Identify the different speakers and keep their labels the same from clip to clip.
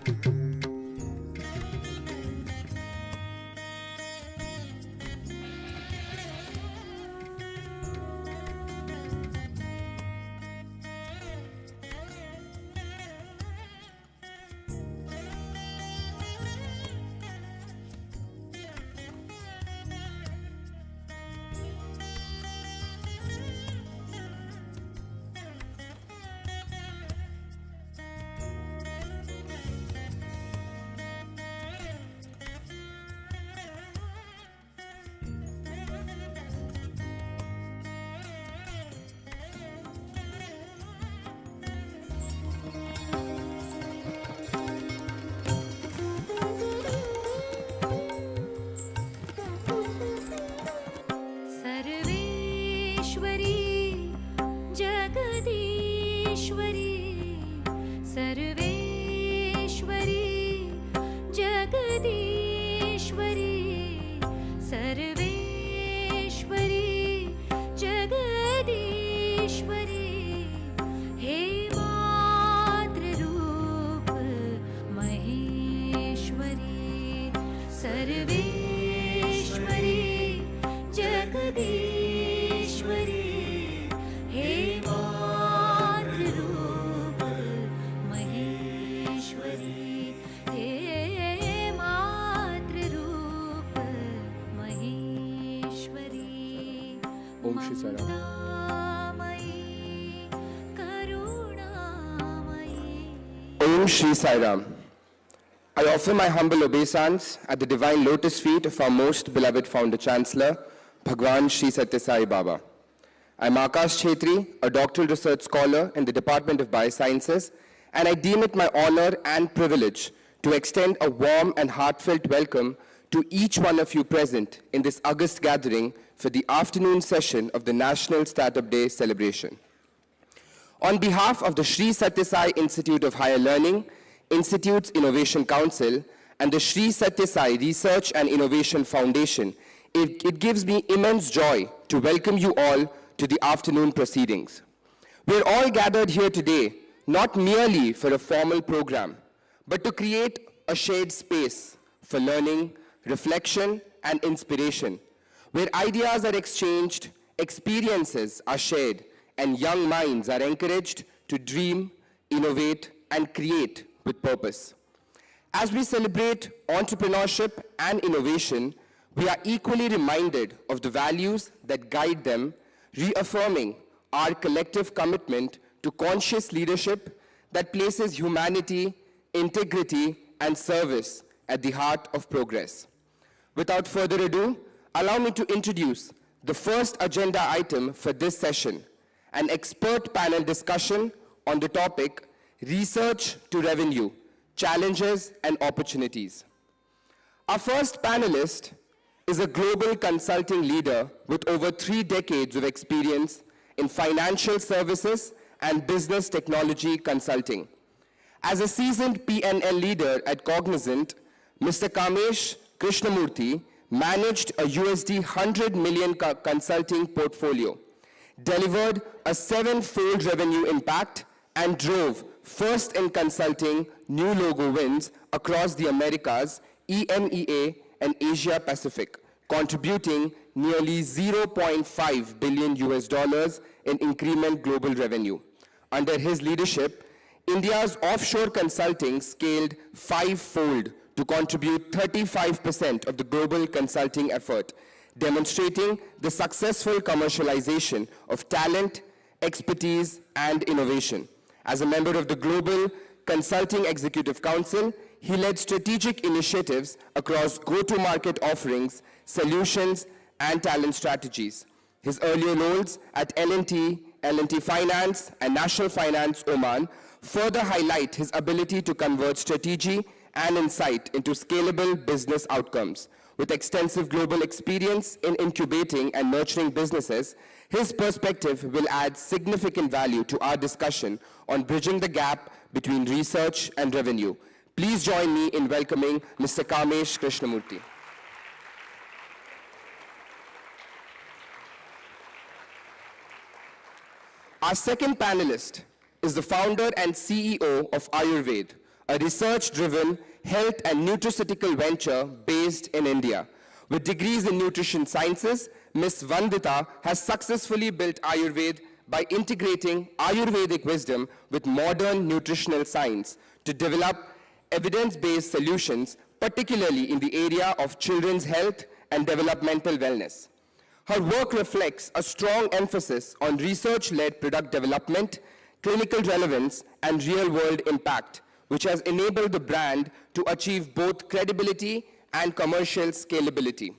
Speaker 1: Om Shri Sai Ram. I offer my humble obeisance at the divine lotus feet of our most beloved founder chancellor, Bhagwan Shri Sathya Sai Baba. I am Akash Chhetri, a doctoral research scholar in the Department of Biosciences, and I deem it my honor and privilege to extend a warm and heartfelt welcome to each one of you present in this august gathering for the afternoon session of the National Startup Day celebration. On behalf of the Sri Sathya Sai Institute of Higher Learning, Institute's Innovation Council, and the Sri Sathya Sai Research and Innovation Foundation, it gives me immense joy to welcome you all to the afternoon proceedings. We're all gathered here today, not merely for a formal program, but to create a shared space for learning, reflection, and inspiration, where ideas are exchanged, experiences are shared, and young minds are encouraged to dream, innovate, and create with purpose. As we celebrate entrepreneurship and innovation, we are equally reminded of the values that guide them, reaffirming our collective commitment to conscious leadership that places humanity, integrity, and service at the heart of progress. Without further ado, allow me to introduce the first agenda item for this session, an expert panel discussion on the topic, Research to Revenue, Challenges and Opportunities. Our first panelist is a global consulting leader with over 3 decades of experience in financial services and business technology consulting. As a seasoned P&L leader at Cognizant, Mr. Kamesh Krishnamurthy managed a USD 100 million consulting portfolio, delivered a 7-fold revenue impact, and drove first in consulting new logo wins across the Americas, EMEA, and Asia Pacific, contributing nearly 0.5 billion US dollars in increment global revenue. Under his leadership, India's offshore consulting scaled 5-fold to contribute 35% of the global consulting effort, demonstrating the successful commercialization of talent, expertise, and innovation. As a member of the Global Consulting Executive Council, he led strategic initiatives across go-to-market offerings, solutions, and talent strategies. His earlier roles at L&T, L&T Finance, and National Finance Oman further highlight his ability to convert strategy and insight into scalable business outcomes. With extensive global experience in incubating and nurturing businesses, his perspective will add significant value to our discussion on bridging the gap between research and revenue. Please join me in welcoming Mr. Kamesh Krishnamurthy. Our second panelist is the founder and CEO of Ayurveda, a research-driven health and nutraceutical venture based in India. With degrees in nutrition sciences, Ms. Vandita has successfully built Ayurveda by integrating Ayurvedic wisdom with modern nutritional science to develop evidence-based solutions, particularly in the area of children's health and developmental wellness. Her work reflects a strong emphasis on research-led product development, clinical relevance, and real-world impact, which has enabled the brand to achieve both credibility and commercial scalability.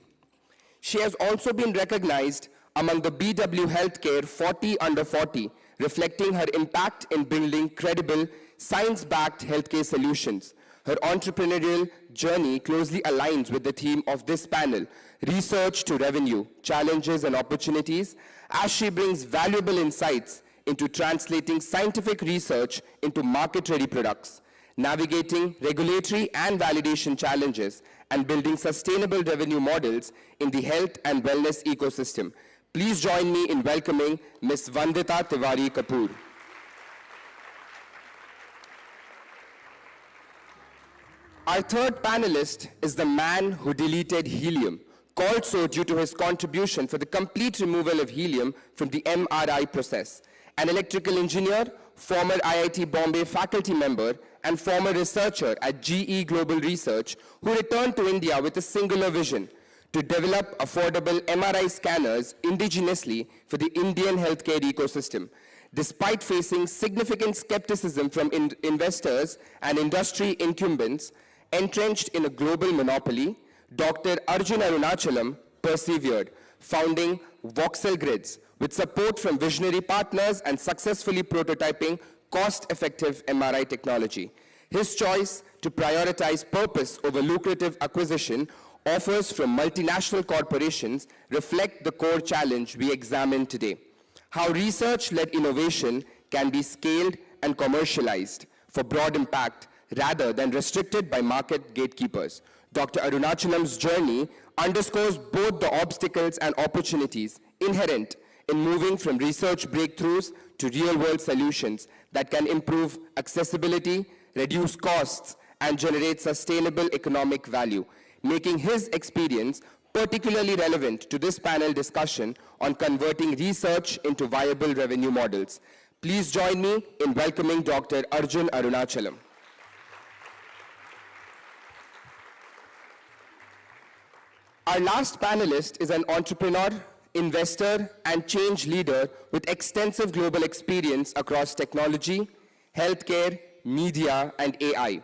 Speaker 1: She has also been recognized among the BW Healthcare 40 under 40, reflecting her impact in building credible, science-backed healthcare solutions. Her entrepreneurial journey closely aligns with the theme of this panel, Research to Revenue, Challenges and Opportunities, as she brings valuable insights into translating scientific research into market-ready products, navigating regulatory and validation challenges, and building sustainable revenue models in the health and wellness ecosystem. Please join me in welcoming Ms. Vandita Tiwari Kapoor. Our third panelist is the man who deleted helium, called so due to his contribution for the complete removal of helium from the MRI process. An electrical engineer, former IIT Bombay faculty member, and former researcher at GE Global Research, who returned to India with a singular vision: to develop affordable MRI scanners indigenously for the Indian healthcare ecosystem. Despite facing significant skepticism from investors and industry incumbents entrenched in a global monopoly, Dr. Arjun Arunachalam persevered, founding Voxel Grids with support from visionary partners and successfully prototyping cost-effective MRI technology. His choice to prioritize purpose over lucrative acquisition offers from multinational corporations reflect the core challenge we examine today: how research-led innovation can be scaled and commercialized for broad impact rather than restricted by market gatekeepers. Dr. Arunachalam's journey underscores both the obstacles and opportunities inherent in moving from research breakthroughs to real-world solutions that can improve accessibility, reduce costs, and generate sustainable economic value, making his experience particularly relevant to this panel discussion on converting research into viable revenue models. Please join me in welcoming Dr. Arjun Arunachalam. Our last panelist is an entrepreneur, investor, and change leader with extensive global experience across technology, healthcare, media, and AI.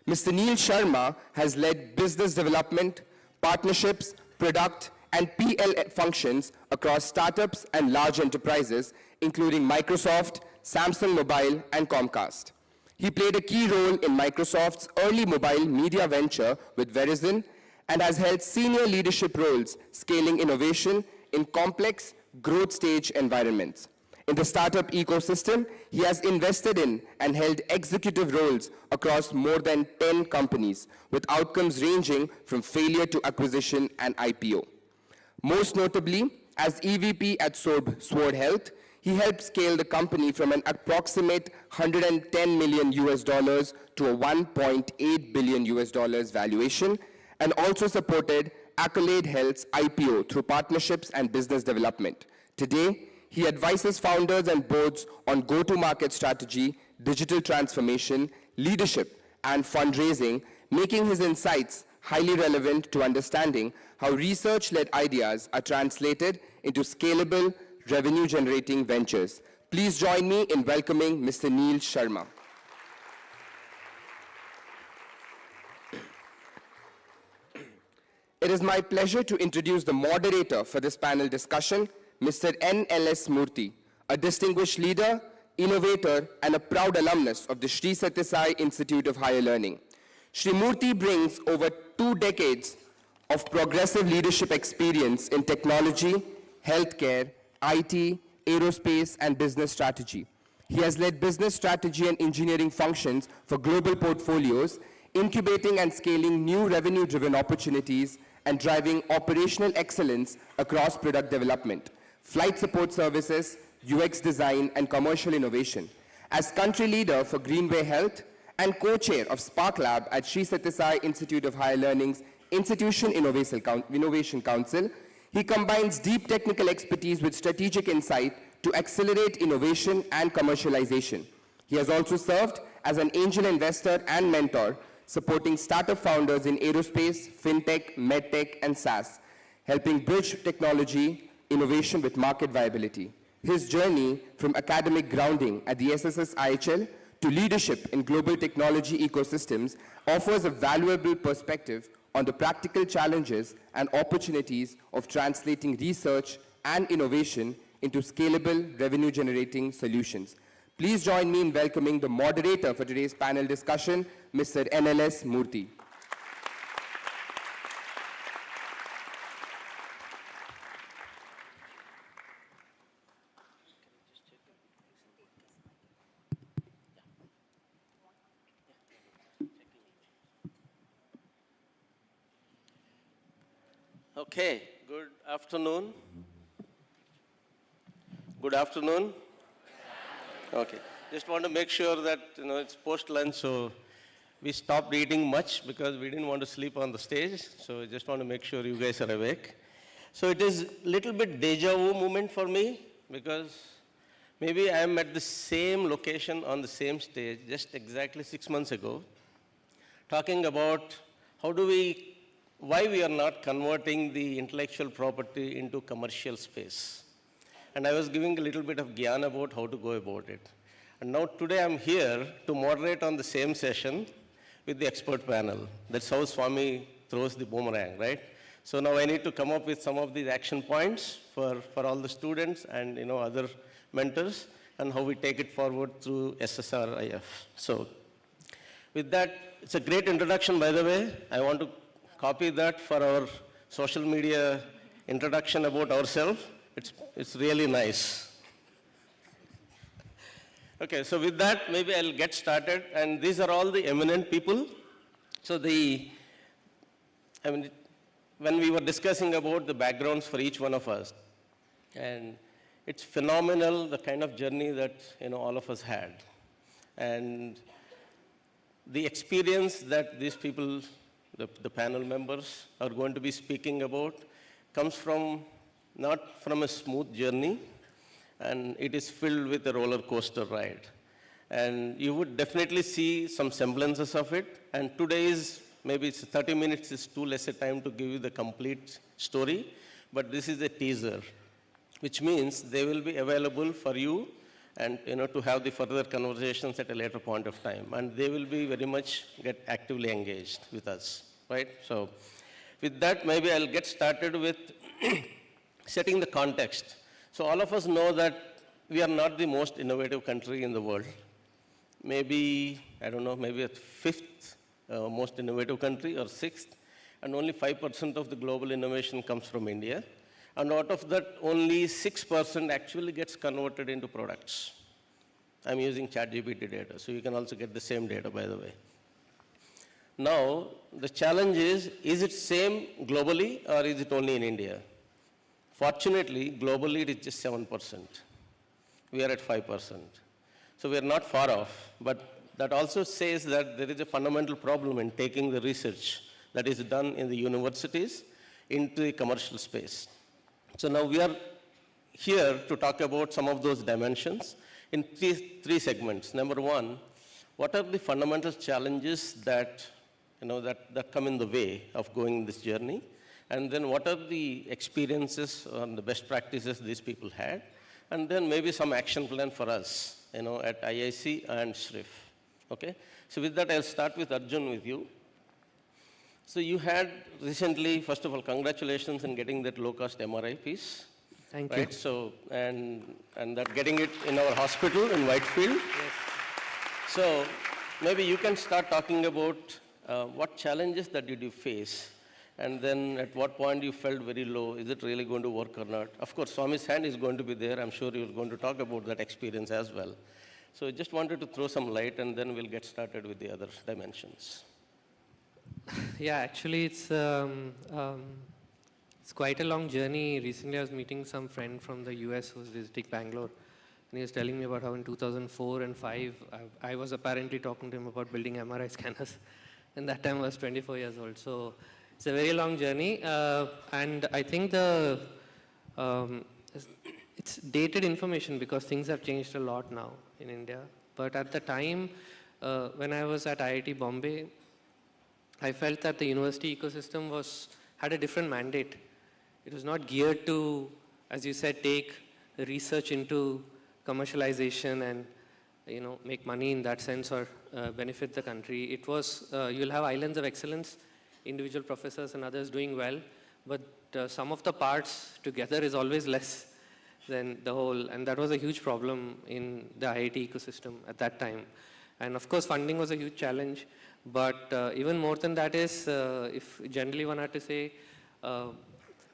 Speaker 1: Mr. Neil Sharma has led business development, partnerships, product, and PL functions across startups and large enterprises, including Microsoft, Samsung Mobile, and Comcast. He played a key role in Microsoft's early mobile media venture with Verizon and has held senior leadership roles scaling innovation in complex growth stage environments. In the startup ecosystem, he has invested in and held executive roles across more than 10 companies, with outcomes ranging from failure to acquisition and IPO. Most notably, as EVP at Sword Health, he helped scale the company from an approximate $110 million to a $1.8 billion valuation, and also supported Accolade Health's IPO through partnerships and business development. Today, he advises founders and boards on go-to-market strategy, digital transformation, leadership, and fundraising, making his insights highly relevant to understanding how research-led ideas are translated into scalable, revenue-generating ventures. Please join me in welcoming Mr. Neil Sharma. It is my pleasure to introduce the moderator for this panel discussion, Mr. N.L.S. Murthy, a distinguished leader, innovator, and a proud alumnus of the Sri Sathya Sai Institute of Higher Learning. Shri Murthy brings over 2 decades of progressive leadership experience in technology, healthcare, IT, aerospace, and business strategy. He has led business strategy and engineering functions for global portfolios, incubating and scaling new revenue-driven opportunities and driving operational excellence across product development, flight support services, UX design, and commercial innovation. As country leader for Greenway Health and co-chair of Spark Lab at Sri Sathya Sai Institute of Higher Learning's Institution Innovation Council. He combines deep technical expertise with strategic insight to accelerate innovation and commercialization. He has also served as an angel investor and mentor, supporting startup founders in aerospace, fintech, medtech, and SaaS, helping bridge technology innovation with market viability. His journey from academic grounding at the SSSIHL to leadership in global technology ecosystems offers a valuable perspective on the practical challenges and opportunities of translating research and innovation into scalable, revenue-generating solutions. Please join me in welcoming the moderator for today's panel discussion, Mr. NLS Murthy.
Speaker 2: Okay, good afternoon. Good afternoon. Okay, just want to make sure that, it's post-lunch, so we stopped eating much because we didn't want to sleep on the stage. So I just want to make sure you guys are awake. So it is a little bit deja vu moment for me because maybe I am at the same location on the same stage just exactly 6 months ago, talking about why we are not converting the intellectual property into commercial space. And I was giving a little bit of gyan about how to go about it. And now today I'm here to moderate on the same session with the expert panel. That's how Swami throws the boomerang, right? So now I need to come up with some of these action points for all the students and other mentors and how we take it forward through SSRIF. So with that, it's a great introduction, by the way. I want to copy that for our social media introduction about ourselves. It's really nice. Okay, so with that, maybe I'll get started. And these are all the eminent people. So when we were discussing about the backgrounds for each one of us, and it's phenomenal, the kind of journey that all of us had. And the experience that these people, the panel members, are going to be speaking about comes not from a smooth journey, and it is filled with a roller coaster ride. And you would definitely see some semblances of it. And today's, maybe it's 30 minutes is too less a time to give you the complete story, but this is a teaser, which means they will be available for you and to have the further conversations at a later point of time. And they will be very much get actively engaged with us, right? So with that, maybe I'll get started with setting the context. So all of us know that we are not the most innovative country in the world. Maybe, I don't know, maybe a fifth most innovative country or sixth, and only 5% of the global innovation comes from India. And out of that, only 6% actually gets converted into products. I'm using ChatGPT data, so you can also get the same data, by the way. Now, the challenge is it same globally or is it only in India? Fortunately, globally, it is just 7%. We are at 5%. So we are not far off, but that also says that there is a fundamental problem in taking the research that is done in the universities into the commercial space. So now we are here to talk about some of those dimensions in three segments. Number one, what are the fundamental challenges that come in the way of going this journey? And then what are the experiences and the best practices these people had? And then maybe some action plan for us, at IIC and SRIF. Okay? So with that, I'll start with Arjun with you. So you had recently, first of all, congratulations on getting that low-cost MRI piece.
Speaker 3: Thank
Speaker 2: right?
Speaker 3: you.
Speaker 2: So, and that getting it in our hospital in Whitefield.
Speaker 3: Yes.
Speaker 2: So maybe you can start talking about what challenges that did you face, and then at what point you felt very low, is it really going to work or not? Of course, Swami's hand is going to be there. I'm sure you're going to talk about that experience as well. So I just wanted to throw some light, and then we'll get started with the other dimensions.
Speaker 3: Yeah, actually, it's quite a long journey. Recently, I was meeting some friend from the US who's visiting Bangalore. And he was telling me about how in 2004 and 5, I was apparently talking to him about building MRI scanners. And that time I was 24 years old. So it's a very long journey. And I think it's dated information because things have changed a lot now in India. But at the time, when I was at IIT Bombay, I felt that the university ecosystem had a different mandate. It was not geared to, as you said, take research into commercialization and make money in that sense or benefit the country. It was, you'll have islands of excellence, individual professors and others doing well, but sum of the parts together is always less than the whole, and that was a huge problem in the IIT ecosystem at that time. And of course, funding was a huge challenge, but even more than that is, if generally one had to say,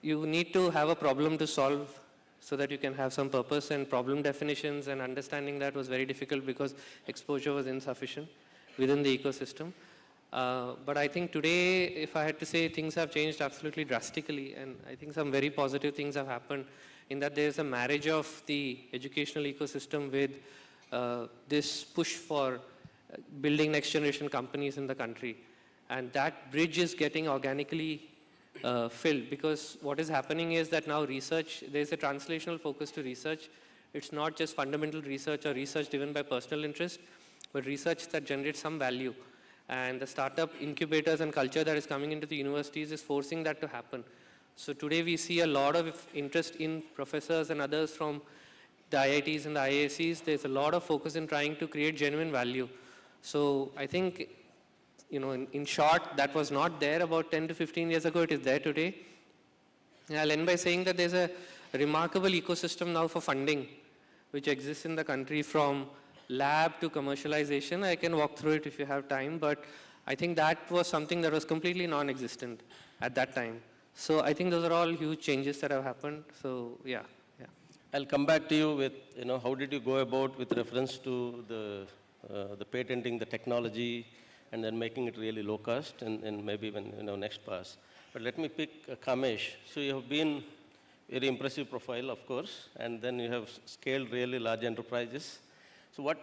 Speaker 3: you need to have a problem to solve so that you can have some purpose, and problem definitions and understanding that was very difficult because exposure was insufficient within the ecosystem. But I think today, if I had to say, things have changed absolutely drastically, and I think some very positive things have happened in that there's a marriage of the educational ecosystem with this push for building next generation companies in the country. And that bridge is getting organically filled, because what is happening is that now research, there's a translational focus to research. It's not just fundamental research or research driven by personal interest, but research that generates some value. And the startup incubators and culture that is coming into the universities is forcing that to happen. So today we see a lot of interest in professors and others from the IITs and the IIScs. There's a lot of focus in trying to create genuine value. So I think, in short, that was not there about 10 to 15 years ago. It is there today. And I'll end by saying that there's a remarkable ecosystem now for funding, which exists in the country from lab to commercialization. I can walk through it if you have time, but I think that was something that was completely non-existent at that time. So I think those are all huge changes that have happened. So yeah.
Speaker 2: I'll come back to you with, how did you go about with reference to the patenting the technology and then making it really low cost, and maybe when, next pass. But let me pick Kamesh. So you have been very impressive profile, of course, and then you have scaled really large enterprises. So what,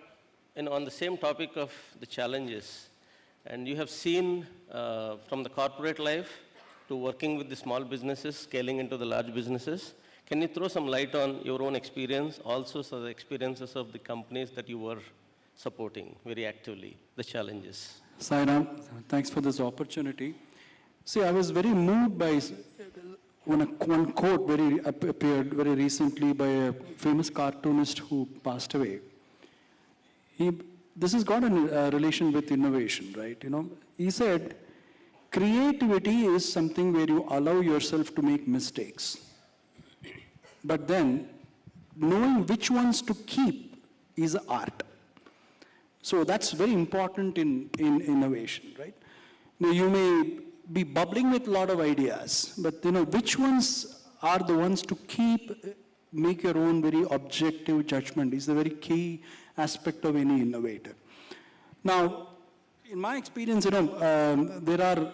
Speaker 2: on the same topic of the challenges, and you have seen from the corporate life to working with the small businesses, scaling into the large businesses, can you throw some light on your own experience, also so the experiences of the companies that you were supporting very actively, the challenges?
Speaker 4: Sairam, thanks for this opportunity. See, I was very moved by one quote appeared very recently by a famous cartoonist who passed away. This has got a relation with innovation, right? He said, creativity is something where you allow yourself to make mistakes. But then, knowing which ones to keep is art. So that's very important in innovation, right? Now, you may be bubbling with a lot of ideas, but which ones are the ones to keep, make your own very objective judgment is the very key aspect of any innovator. Now, in my experience, there are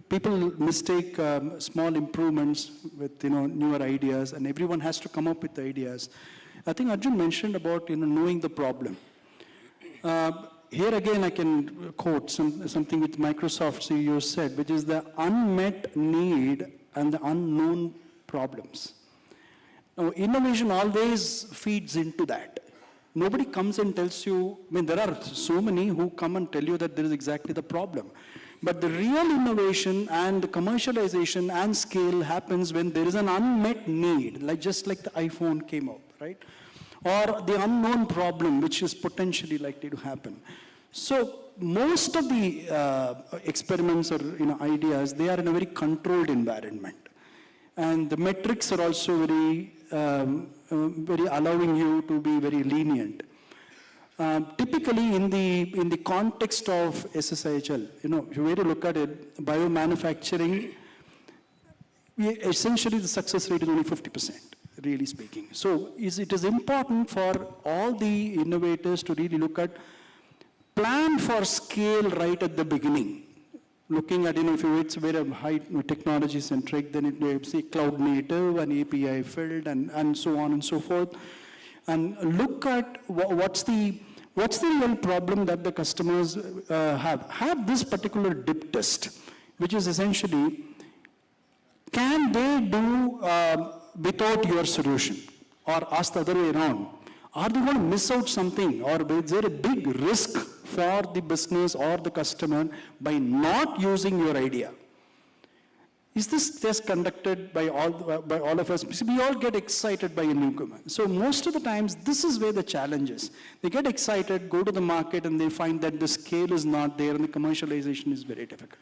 Speaker 4: people mistake small improvements with newer ideas, and everyone has to come up with ideas. I think Arjun mentioned about knowing the problem. Here again, I can quote something which Microsoft CEO said, which is the unmet need and the unknown problems. Now, innovation always feeds into that. Nobody comes and tells you, there are so many who come and tell you that there is exactly the problem. But the real innovation and the commercialization and scale happens when there is an unmet need, just like the iPhone came out, right? Or the unknown problem, which is potentially likely to happen. So most of the experiments or ideas, they are in a very controlled environment. And the metrics are also very allowing you to be very lenient. Typically, in the context of SSSIHL, if you were to look at it, biomanufacturing, essentially the success rate is only 50%, really speaking. So it is important for all the innovators to really look at plan for scale right at the beginning. Looking at, if it's very high technology centric, then it may say cloud native and API filled and so on and so forth. and look at what's the real problem that the customers have. Have this particular dip test, which is essentially, can they do without your solution? Or ask the other way around. Are they going to miss out something? Or is there a big risk for the business or the customer by not using your idea? Is this test conducted by all of us? We all get excited by a newcomer. So most of the times, this is where the challenge is. They get excited, go to the market, and they find that the scale is not there and the commercialization is very difficult.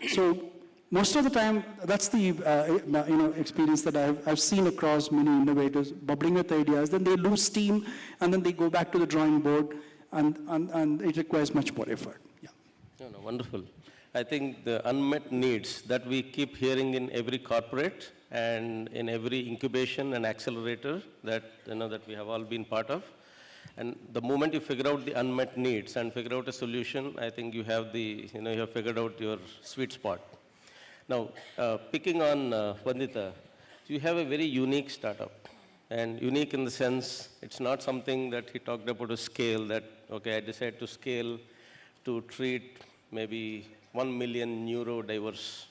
Speaker 4: So most of the time, that's the experience that I've seen across many innovators, bubbling with ideas. Then they lose steam, and then they go back to the drawing board, and it requires much more effort. Yeah.
Speaker 2: No, wonderful. I think the unmet needs that we keep hearing in every corporate and in every incubation and accelerator that that we have all been part of. And the moment you figure out the unmet needs and figure out a solution, I think you have you have figured out your sweet spot. Now, picking on Vandita, you have a very unique startup. And unique in the sense, it's not something that he talked about a scale that, okay, I decided to scale to treat maybe 1 million neurodiverse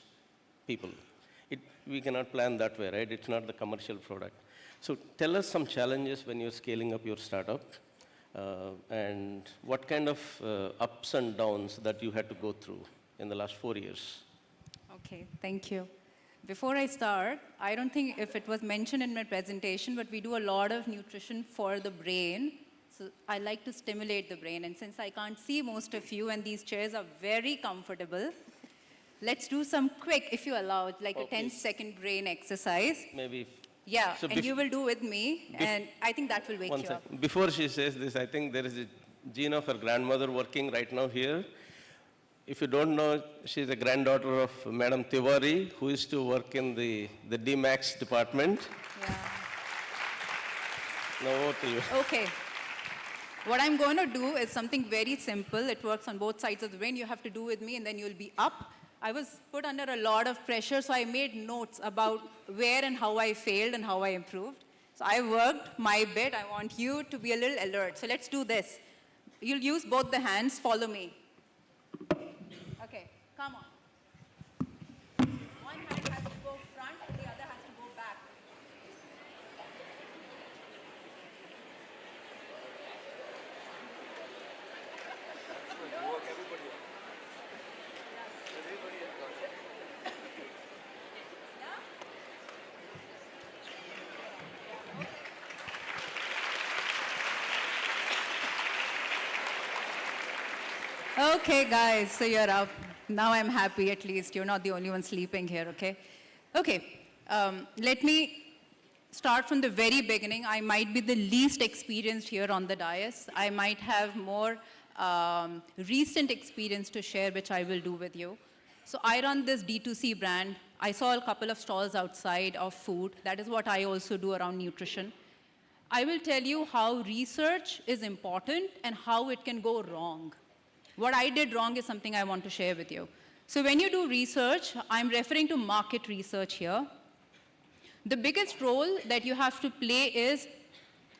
Speaker 2: people. We cannot plan that way, right? It's not the commercial product. So tell us some challenges when you're scaling up your startup and what kind of ups and downs that you had to go through in the last 4 years.
Speaker 5: Okay, thank you. Before I start, I don't think if it was mentioned in my presentation, but we do a lot of nutrition for the brain. So I like to stimulate the brain. And since I can't see most of you and these chairs are very comfortable, let's do some quick, if you allow, like a 10-second brain exercise.
Speaker 2: Maybe.
Speaker 5: Yeah, so and you will do with me, and I think that will wake you up.
Speaker 2: Before she says this, I think there is a gene of her grandmother working right now here. If you don't know, she's a granddaughter of Madam Tiwari, who used to work in the DMAX department.
Speaker 5: Yeah.
Speaker 2: Now over to you.
Speaker 5: Okay. What I'm going to do is something very simple. It works on both sides of the brain. You have to do with me, and then you'll be up. I was put under a lot of pressure, so I made notes about where and how I failed and how I improved. So I worked my bit. I want you to be a little alert. So let's do this. You'll use both the hands. Follow me. Okay, come on. One hand has to go front, and the other has to go back. Okay, guys, so you're up. Now I'm happy, at least. You're not the only one sleeping here, okay? Okay, let me start from the very beginning. I might be the least experienced here on the dais. I might have more recent experience to share, which I will do with you. So I run this D2C brand. I saw a couple of stalls outside of food. That is what I also do around nutrition. I will tell you how research is important and how it can go wrong. What I did wrong is something I want to share with you. So when you do research, I'm referring to market research here. The biggest role that you have to play is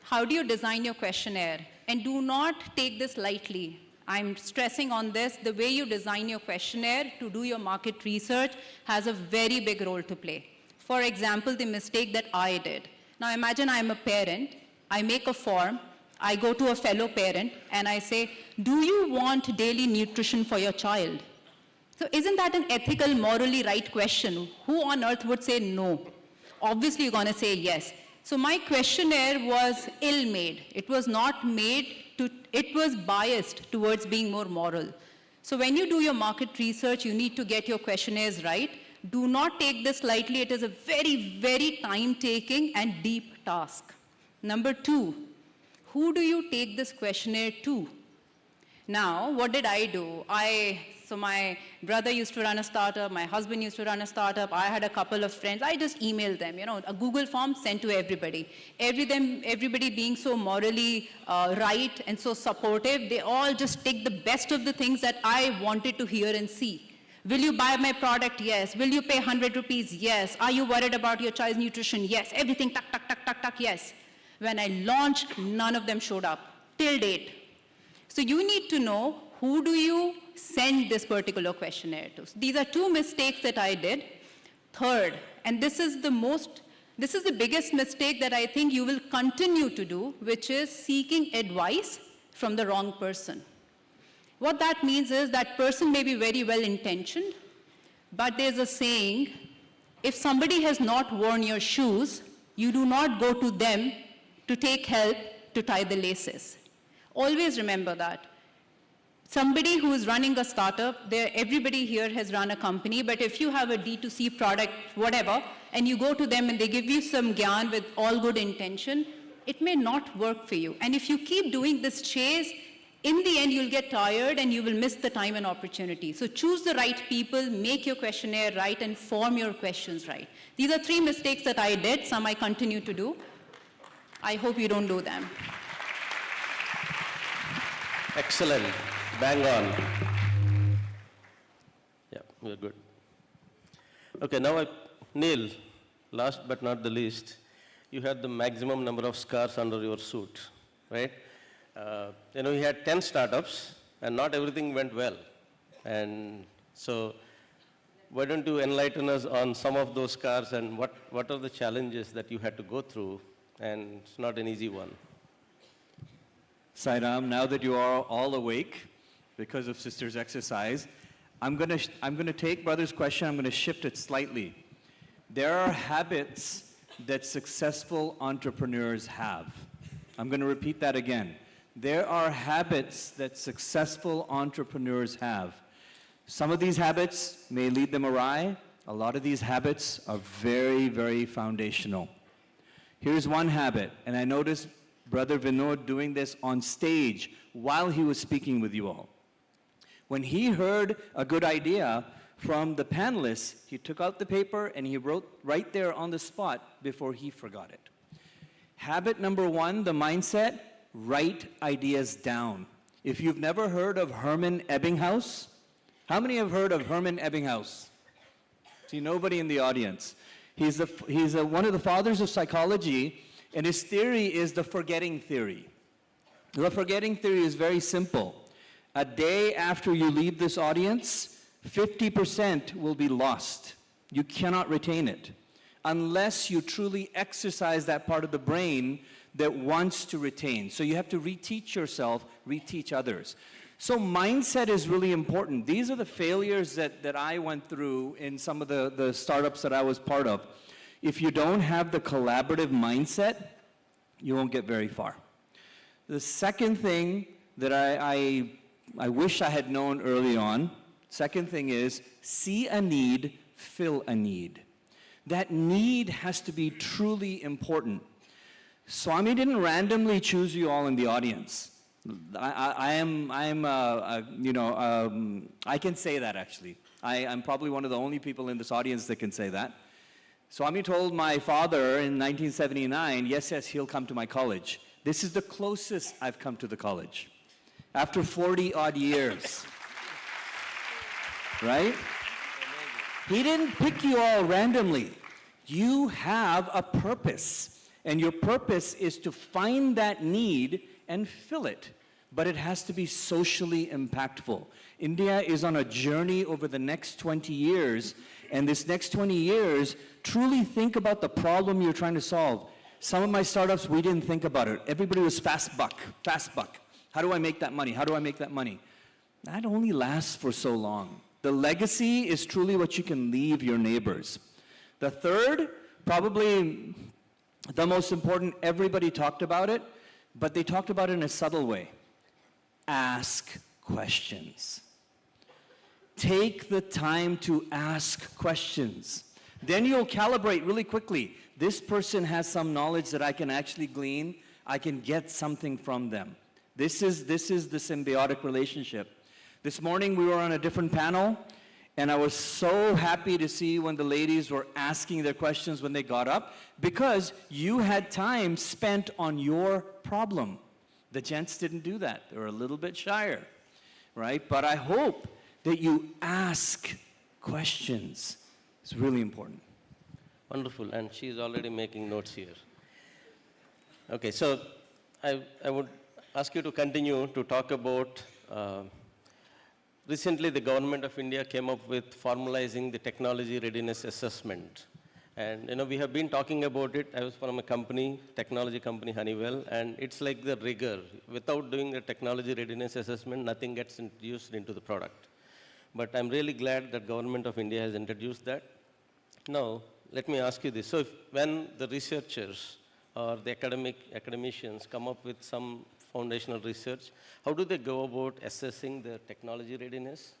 Speaker 5: how do you design your questionnaire? And do not take this lightly. I'm stressing on this. The way you design your questionnaire to do your market research has a very big role to play. For example, the mistake that I did. Now imagine I'm a parent. I make a form. I go to a fellow parent and I say, do you want daily nutrition for your child? So isn't that an ethical, morally right question? Who on earth would say no? Obviously, you're going to say yes. So my questionnaire was ill-made. It was not made to, it was biased towards being more moral. So when you do your market research, you need to get your questionnaires right. Do not take this lightly. It is a very, very time-taking and deep task. Number 2, who do you take this questionnaire to? Now, what did I do? So my brother used to run a startup, my husband used to run a startup, I had a couple of friends, I just emailed them, a Google form sent to everybody. Everybody being so morally right and so supportive, they all just take the best of the things that I wanted to hear and see. Will you buy my product? Yes. Will you pay 100 rupees? Yes. Are you worried about your child's nutrition? Yes. Everything, tuck, tuck, tuck, tuck, tuck, yes. When I launched, none of them showed up till date. So you need to know who do you send this particular questionnaire to. So these are two mistakes that I did. Third, and this is the biggest mistake that I think you will continue to do, which is seeking advice from the wrong person. What that means is that person may be very well intentioned, but there's a saying, if somebody has not worn your shoes, you do not go to them to take help to tie the laces. Always remember that. Somebody who is running a startup, everybody here has run a company, but if you have a D2C product, whatever, and you go to them and they give you some gyan with all good intention, it may not work for you. And if you keep doing this chase, in the end, you'll get tired and you will miss the time and opportunity. So choose the right people, make your questionnaire right, and form your questions right. These are 3 mistakes that I did, some I continue to do. I hope you don't do them.
Speaker 2: Excellent. Bang on. Yeah, we're good. Okay, now Neil, last but not the least, you had the maximum number of scars under your suit, right? You had 10 startups and not everything went well. And so why don't you enlighten us on some of those scars and what are the challenges that you had to go through? And it's not an easy one.
Speaker 6: Sairam, now that you are all awake because of Sister's exercise, I'm going to take Brother's question, I'm going to shift it slightly. There are habits that successful entrepreneurs have. I'm going to repeat that again. There are habits that successful entrepreneurs have. Some of these habits may lead them awry. A lot of these habits are very, very foundational. Here's one habit, and I noticed Brother Vinod doing this on stage while he was speaking with you all. When he heard a good idea from the panelists, he took out the paper and he wrote right there on the spot before he forgot it. Habit number 1, the mindset, write ideas down. If you've never heard of Hermann Ebbinghaus, how many have heard of Hermann Ebbinghaus? See, nobody in the audience. He's one of the fathers of psychology, and his theory is the forgetting theory. The forgetting theory is very simple. A day after you leave this audience, 50% will be lost. You cannot retain it unless you truly exercise that part of the brain that wants to retain. So you have to reteach yourself, reteach others. So mindset is really important. These are the failures that I went through in some of the startups that I was part of. If you don't have the collaborative mindset, you won't get very far. The second thing that I wish I had known early on, second thing is see a need, fill a need. That need has to be truly important. Swami didn't randomly choose you all in the audience. I can say that actually. I'm probably one of the only people in this audience that can say that. Swami told my father in 1979, yes, he'll come to my college. This is the closest I've come to the college. After 40 odd years. Right? He didn't pick you all randomly. You have a purpose. And your purpose is to find that need and fill it. But it has to be socially impactful. India is on a journey over the next 20 years. And this next 20 years, truly think about the problem you're trying to solve. Some of my startups, we didn't think about it. Everybody was fast buck, fast buck. How do I make that money? How do I make that money? That only lasts for so long. The legacy is truly what you can leave your neighbors. The third, probably the most important, everybody talked about it, but they talked about it in a subtle way. Ask questions. Take the time to ask questions. Then you'll calibrate really quickly. This person has some knowledge that I can actually glean. I can get something from them. This is the symbiotic relationship. This morning we were on a different panel, and I was so happy to see when the ladies were asking their questions when they got up, because you had time spent on your problem. The gents didn't do that. They were a little bit shyer, right? But I hope that you ask questions. It's really important.
Speaker 2: Wonderful, and she's already making notes here. Okay, so I would ask you to continue to talk about, recently the government of India came up with formalizing the technology readiness assessment. And we have been talking about it. I was from a company, technology company, Honeywell, and it's like the rigor. Without doing the technology readiness assessment, nothing gets introduced into the product. But I'm really glad that government of India has introduced that. Now, let me ask you this. So when the researchers or the academicians come up with some foundational research, how do they go about assessing their technology readiness,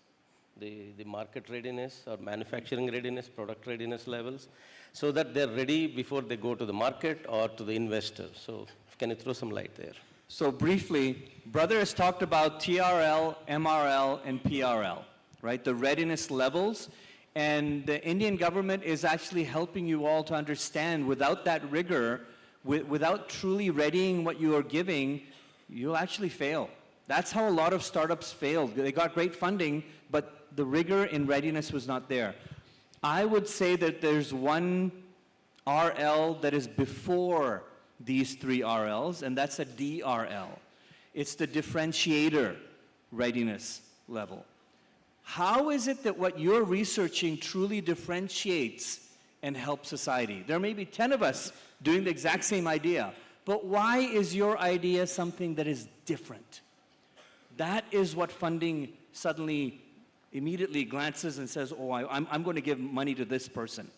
Speaker 2: the market readiness or manufacturing readiness, product readiness levels, so that they're ready before they go to the market or to the investor? So can you throw some light there?
Speaker 6: So briefly, brother has talked about TRL, MRL, and PRL, right? The readiness levels. And the Indian government is actually helping you all to understand without that rigor, without truly readying what you are giving, you'll actually fail. That's how a lot of startups failed. They got great funding, but the rigor in readiness was not there. I would say that there's one RL that is before these three RLs, and that's a DRL. It's the differentiator readiness level. How is it that what you're researching truly differentiates and helps society? There may be 10 of us doing the exact same idea, but why is your idea something that is different? That is what funding suddenly immediately glances and says, oh, I'm going to give money to this person.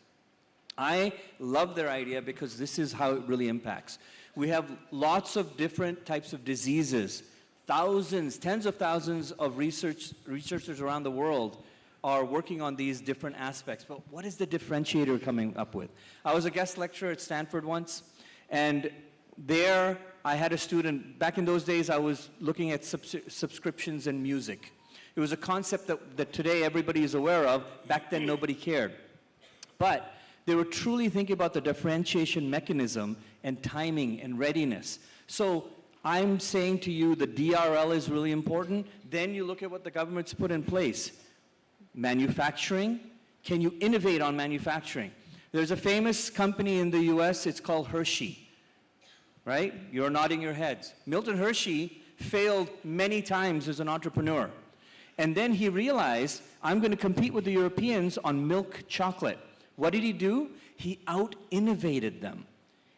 Speaker 6: I love their idea because this is how it really impacts. We have lots of different types of diseases. Thousands, tens of thousands of researchers around the world are working on these different aspects. But what is the differentiator coming up with? I was a guest lecturer at Stanford once, and there I had a student. Back in those days, I was looking at subscriptions in music. It was a concept that today everybody is aware of. Back then, nobody cared. But they were truly thinking about the differentiation mechanism and timing and readiness. So I'm saying to you the DRL is really important. Then you look at what the government's put in place. Manufacturing. Can you innovate on manufacturing? There's a famous company in the US, it's called Hershey, right? You're nodding your heads. Milton Hershey failed many times as an entrepreneur. And then he realized, I'm going to compete with the Europeans on milk chocolate. What did he do? He out-innovated them.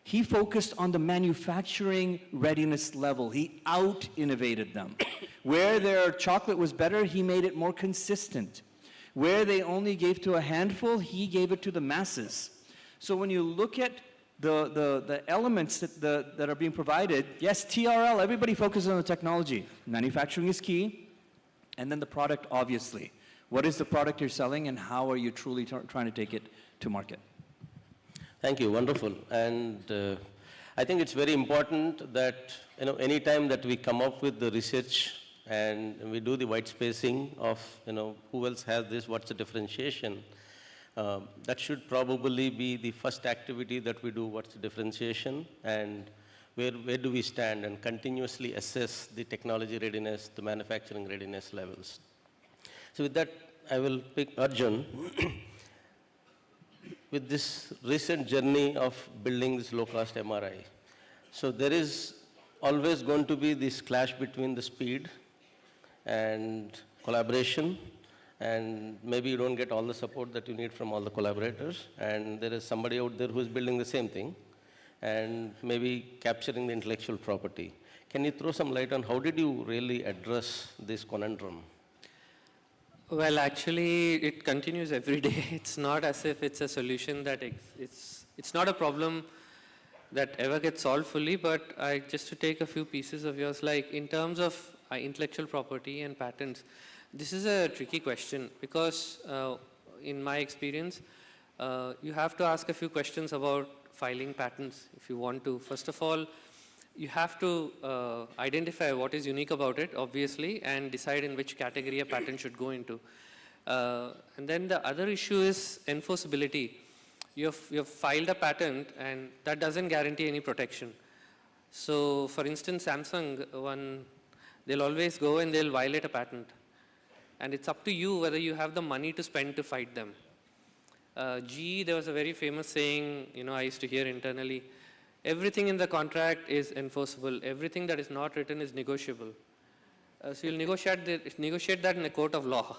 Speaker 6: He focused on the manufacturing readiness level. He out-innovated them. Where their chocolate was better, he made it more consistent. Where they only gave to a handful, he gave it to the masses. So when you look at the elements that are being provided, yes, TRL, everybody focuses on the technology. Manufacturing is key. And then the product, obviously. What is the product you're selling and how are you truly trying to take it to market?
Speaker 2: Thank you, wonderful. And I think it's very important that, anytime that we come up with the research and we do the white spacing of, who else has this, what's the differentiation, that should probably be the first activity that we do, what's the differentiation, and where do we stand, and continuously assess the technology readiness, the manufacturing readiness levels. So with that, I will pick Arjun. With this recent journey of building this low-cost MRI, so there is always going to be this clash between the speed and collaboration, and maybe you don't get all the support that you need from all the collaborators, and there is somebody out there who is building the same thing, and maybe capturing the intellectual property. Can you throw some light on how did you really address this conundrum?
Speaker 3: Well, actually, it continues every day. It's not as if it's a solution that it's not a problem that ever gets solved fully, but just to take a few pieces of yours, like in terms of intellectual property and patents, this is a tricky question because in my experience, you have to ask a few questions about filing patents if you want to. First of all, you have to identify what is unique about it, obviously, and decide in which category a patent should go into. And then the other issue is enforceability. You've filed a patent, and that doesn't guarantee any protection. So, for instance, Samsung, they'll always go and they'll violate a patent. And it's up to you whether you have the money to spend to fight them. GE, there was a very famous saying, I used to hear internally, everything in the contract is enforceable. Everything that is not written is negotiable. So you'll negotiate that in a court of law.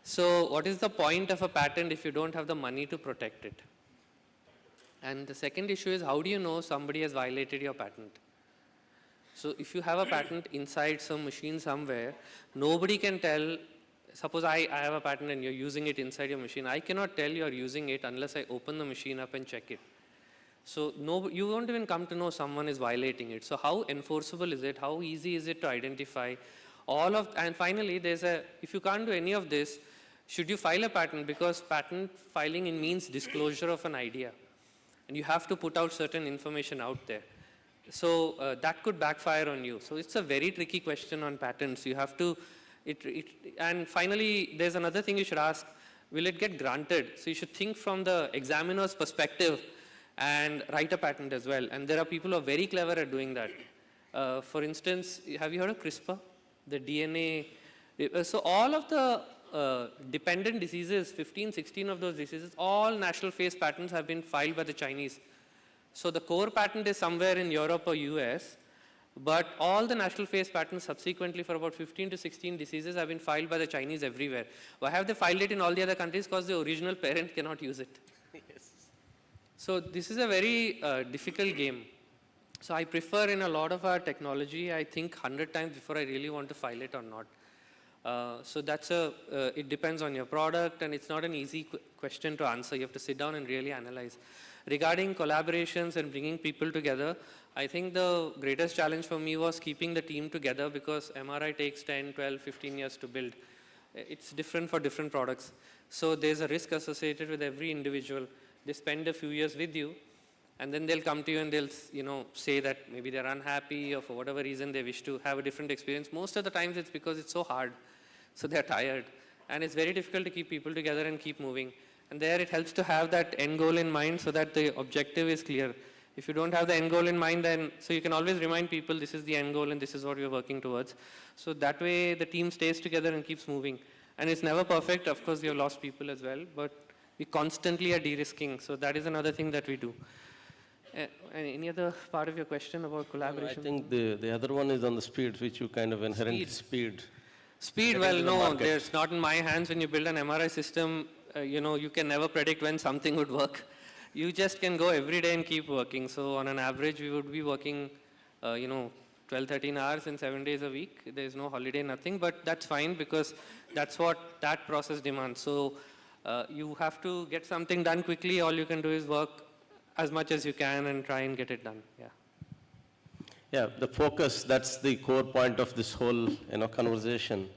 Speaker 3: So what is the point of a patent if you don't have the money to protect it? And the second issue is, how do you know somebody has violated your patent? So if you have a patent inside some machine somewhere, nobody can tell. Suppose I have a patent and you're using it inside your machine. I cannot tell you're using it unless I open the machine up and check it. So you won't even come to know someone is violating it. So how enforceable is it? How easy is it to identify? And finally, if you can't do any of this, should you file a patent? Because patent filing means disclosure of an idea. And you have to put out certain information out there. So that could backfire on you. So it's a very tricky question on patents. You have to, and finally, there's another thing you should ask, will it get granted? So you should think from the examiner's perspective and write a patent as well. And there are people who are very clever at doing that. For instance, have you heard of CRISPR? The DNA. So all of the dependent diseases, 15, 16 of those diseases, all national phase patents have been filed by the Chinese. So the core patent is somewhere in Europe or US, but all the national phase patents subsequently for about 15 to 16 diseases have been filed by the Chinese everywhere. Why have they filed it in all the other countries? Because the original parent cannot use it. Yes. So this is a very difficult game. So I prefer in a lot of our technology, I think 100 times before I really want to file it or not. So that's it depends on your product, and it's not an easy question to answer. You have to sit down and really analyze. Regarding collaborations and bringing people together, I think the greatest challenge for me was keeping the team together, because MRI takes 10, 12, 15 years to build. It's different for different products. So there's a risk associated with every individual. They spend a few years with you, and then they'll come to you and they'll say that maybe they're unhappy, or for whatever reason they wish to have a different experience. Most of the times it's because it's so hard. So they're tired. And it's very difficult to keep people together and keep moving. And there it helps to have that end goal in mind so that the objective is clear. If you don't have the end goal in mind, then, so you can always remind people this is the end goal and this is what we're working towards. So that way the team stays together and keeps moving. And it's never perfect. Of course, we have lost people as well, but we constantly are de-risking. So that is another thing that we do. Any other part of your question about collaboration?
Speaker 2: I think the other one is on the speed, which you kind of inherent speed.
Speaker 3: Speed, well, no, there's not in my hands. When you build an MRI system, you can never predict when something would work. You just can go every day and keep working. So on an average, we would be working, 12, 13 hours and 7 days a week. There's no holiday, nothing, but that's fine because that's what that process demands. So you have to get something done quickly. All you can do is work as much as you can and try and get it done, yeah.
Speaker 2: Yeah, the focus, that's the core point of this whole conversation.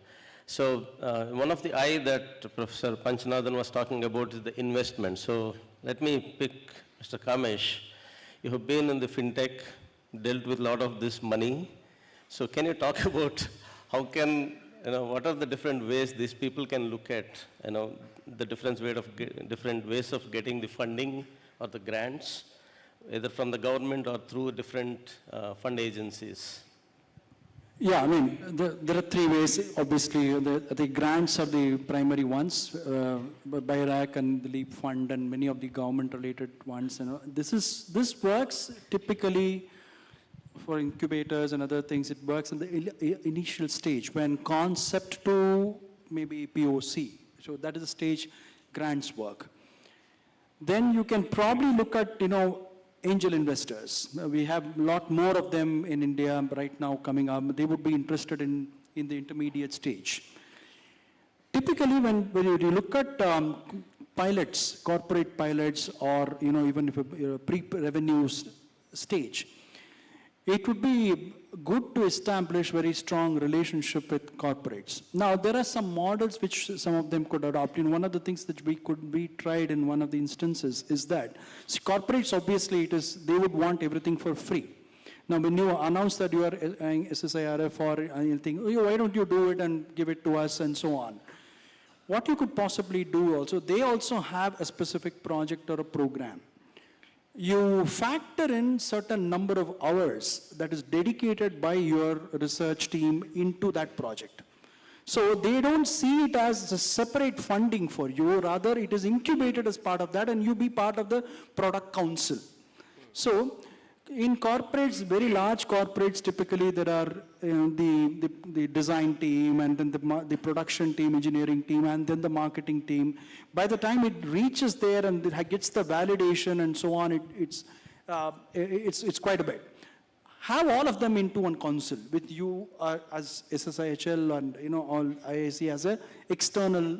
Speaker 2: So one of the I that Professor Panchanathan was talking about is the investment. So let me pick Mr. Kamesh. You have been in the fintech, dealt with a lot of this money. So can you talk about how can, what are the different ways these people can look at, the different ways of getting the funding or the grants, either from the government or through different fund agencies?
Speaker 4: Yeah, I mean, there are three ways. Obviously, the grants are the primary ones, BIRAC and the LEAP Fund and many of the government-related ones. This works typically for incubators and other things. It works in the initial stage when concept to maybe POC. So that is the stage grants work. Then you can probably look at, angel investors. We have a lot more of them in India right now coming up. They would be interested in the intermediate stage. Typically, when you look at pilots, corporate pilots, or even if a pre-revenue stage, it would be good to establish very strong relationship with corporates. Now, there are some models which some of them could adopt. One of the things that we tried in one of the instances is that corporates, obviously, they would want everything for free. Now, when you announce that you are SSIRF or anything, why don't you do it and give it to us and so on? What you could possibly do also, they also have a specific project or a program. You factor in certain number of hours that is dedicated by your research team into that project. So they don't see it as a separate funding for you, rather it is incubated as part of that and you be part of the product council. So in corporates, very large corporates, typically there are the design team and then the production team, engineering team, and then the marketing team. By the time it reaches there and it gets the validation and so on, it's quite a bit. Have all of them into one council with you as SSIHL and all IIC as an external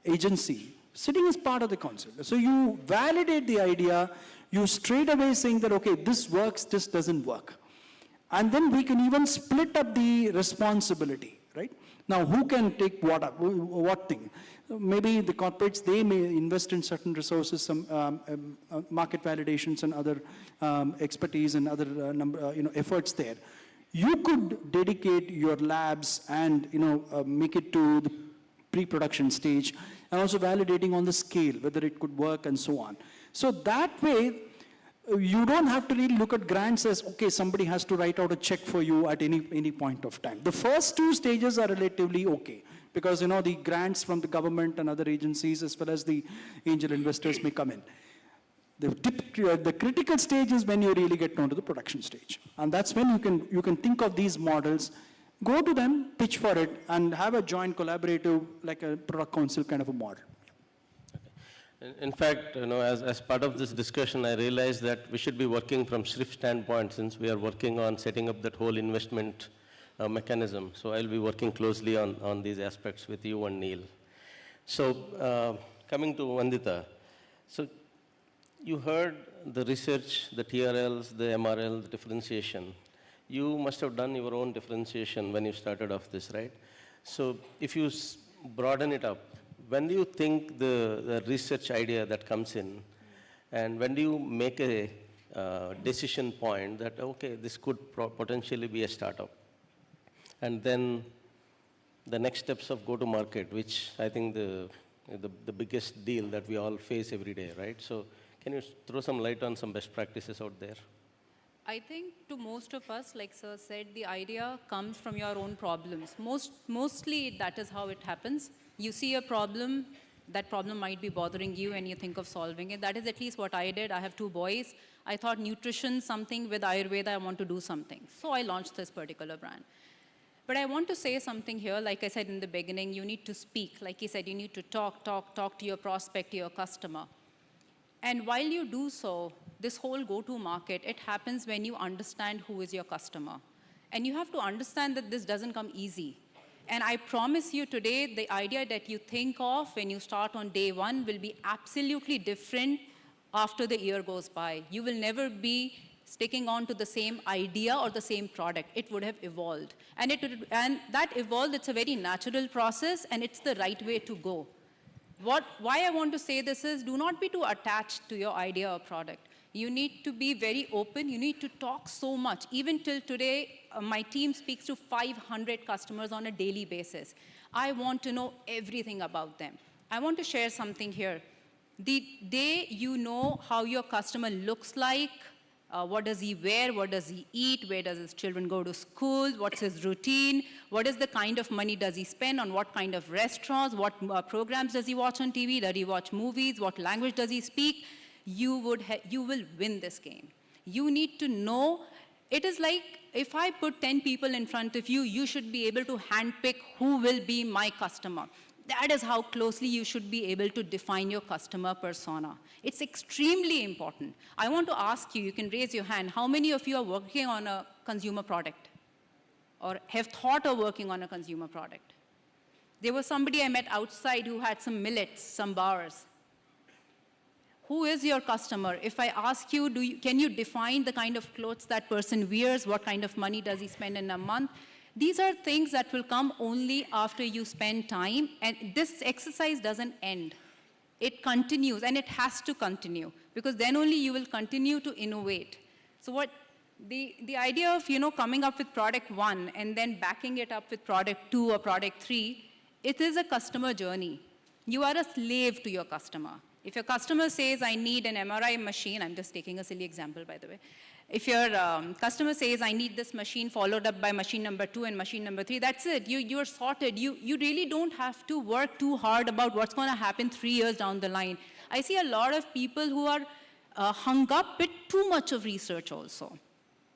Speaker 4: agency, sitting as part of the council. So you validate the idea, you straight away saying that, okay, this works, this doesn't work. And then we can even split up the responsibility, right? Now, who can take what thing? Maybe the corporates, they may invest in certain resources, some market validations and other expertise and other efforts there. You could dedicate your labs and make it to the pre-production stage and also validating on the scale, whether it could work and so on. So that way, you don't have to really look at grants as, okay, somebody has to write out a check for you at any point of time. The first two stages are relatively okay, because the grants from the government and other agencies as well as the angel investors may come in. The critical stage is when you really get down to the production stage. And that's when you can think of these models, go to them, pitch for it, and have a joint collaborative, like a product council kind of a model.
Speaker 2: In fact, as part of this discussion, I realized that we should be working from Shrift standpoint, since we are working on setting up that whole investment mechanism. So I'll be working closely on these aspects with you and Neil. So coming to Vandita, so you heard the research, the TRLs, the MRL, the differentiation. You must have done your own differentiation when you started off this, right? So if you broaden it up, when do you think the research idea that comes in, and when do you make a decision point that, okay, this could potentially be a startup? And then the next steps of go-to-market, which I think the biggest deal that we all face every day, right? So can you throw some light on some best practices out there?
Speaker 5: I think to most of us, like Sir said, the idea comes from your own problems. Mostly that is how it happens. You see a problem, that problem might be bothering you and you think of solving it. That is at least what I did. I have 2 boys. I thought nutrition, something with Ayurveda, I want to do something. So I launched this particular brand. But I want to say something here. Like I said in the beginning, you need to speak. Like he said, you need to talk to your prospect, to your customer. And while you do so, this whole go-to market, it happens when you understand who is your customer. And you have to understand that this doesn't come easy. And I promise you today, the idea that you think of when you start on day 1 will be absolutely different after the year goes by. You will never be sticking on to the same idea or the same product. It would have evolved. And that evolved, it's a very natural process, and it's the right way to go. Why I want to say this is, do not be too attached to your idea or product. You need to be very open. You need to talk so much. Even till today, my team speaks to 500 customers on a daily basis. I want to know everything about them. I want to share something here. The day you know how your customer looks like, what does he wear, what does he eat, where does his children go to school, what's his routine, what is the kind of money does he spend on what kind of restaurants, what programs does he watch on TV, does he watch movies, what language does he speak, you will win this game. You need to know. It is like if I put 10 people in front of you, you should be able to handpick who will be my customer. That is how closely you should be able to define your customer persona. It's extremely important. I want to ask you, you can raise your hand, how many of you are working on a consumer product or have thought of working on a consumer product? There was somebody I met outside who had some millets, some bars. Who is your customer? If I ask you, can you define the kind of clothes that person wears? What kind of money does he spend in a month? These are things that will come only after you spend time, and this exercise doesn't end. It continues, and it has to continue, because then only you will continue to innovate. So what the idea of coming up with product 1 and then backing it up with product 2 or product 3, it is a customer journey. You are a slave to your customer. If your customer says, I need an MRI machine, I'm just taking a silly example, by the way. If your customer says, I need this machine, followed up by machine number 2 and machine number 3, that's it. You're sorted. You really don't have to work too hard about what's going to happen 3 years down the line. I see a lot of people who are hung up with too much of research also.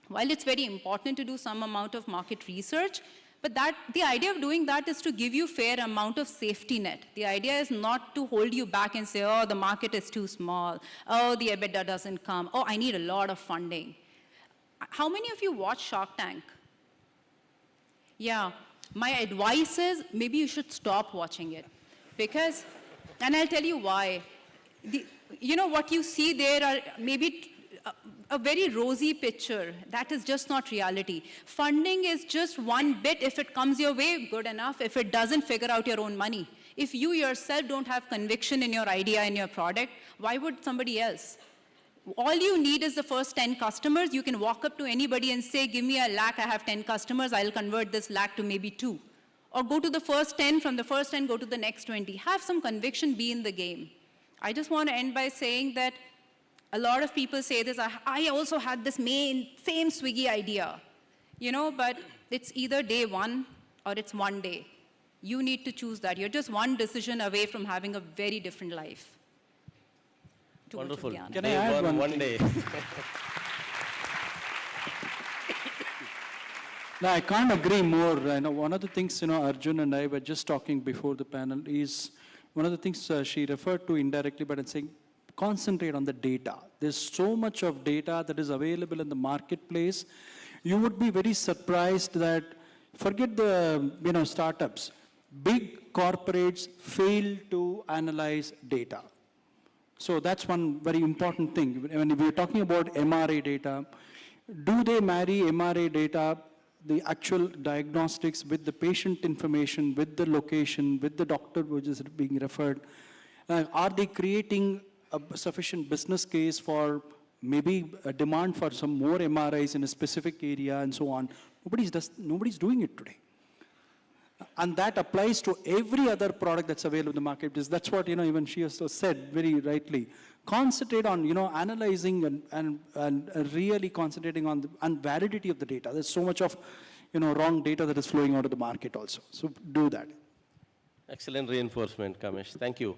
Speaker 5: While it's very important to do some amount of market research, but the idea of doing that is to give you fair amount of safety net. The idea is not to hold you back and say, oh, the market is too small. Oh, the EBITDA doesn't come. Oh, I need a lot of funding. How many of you watch Shark Tank? Yeah, my advice is maybe you should stop watching it. Because, and I'll tell you why. You know, what you see there are maybe a very rosy picture. That is just not reality. Funding is just one bit. If it comes your way, good enough. If it doesn't, figure out your own money. If you yourself don't have conviction in your idea, in your product, why would somebody else? All you need is the first 10 customers. You can walk up to anybody and say, give me 1 lakh, I have 10 customers, I'll convert this lakh to maybe 2. Or go to the first 10, from the first 10, go to the next 20. Have some conviction, be in the game. I just want to end by saying that a lot of people say this, I also had this same Swiggy idea, you know, but it's either day one or it's one day. You need to choose that. You're just one decision away from having a very different life. Too much of
Speaker 2: Wonderful.
Speaker 5: Gyan.
Speaker 4: Can I
Speaker 2: Day
Speaker 4: add one
Speaker 2: one
Speaker 4: thing?
Speaker 2: day.
Speaker 4: No, I can't agree more. I know one of the things, Arjun and I were just talking before the panel is one of the things she referred to indirectly, but I'm saying concentrate on the data. There's so much of data that is available in the marketplace. You would be very surprised that, forget the startups, big corporates fail to analyze data. So that's one very important thing. When we're talking about MRA data, do they marry MRA data, the actual diagnostics, with the patient information, with the location, with the doctor which is being referred? Are they creating a sufficient business case for maybe a demand for some more MRIs in a specific area and so on? Nobody's doing it today. And that applies to every other product that's available in the market. That's what, even she also said very rightly. Concentrate on, analyzing and really concentrating on the validity of the data. There's so much of, wrong data that is flowing out of the market also. So do that.
Speaker 2: Excellent reinforcement, Kamesh. Thank you.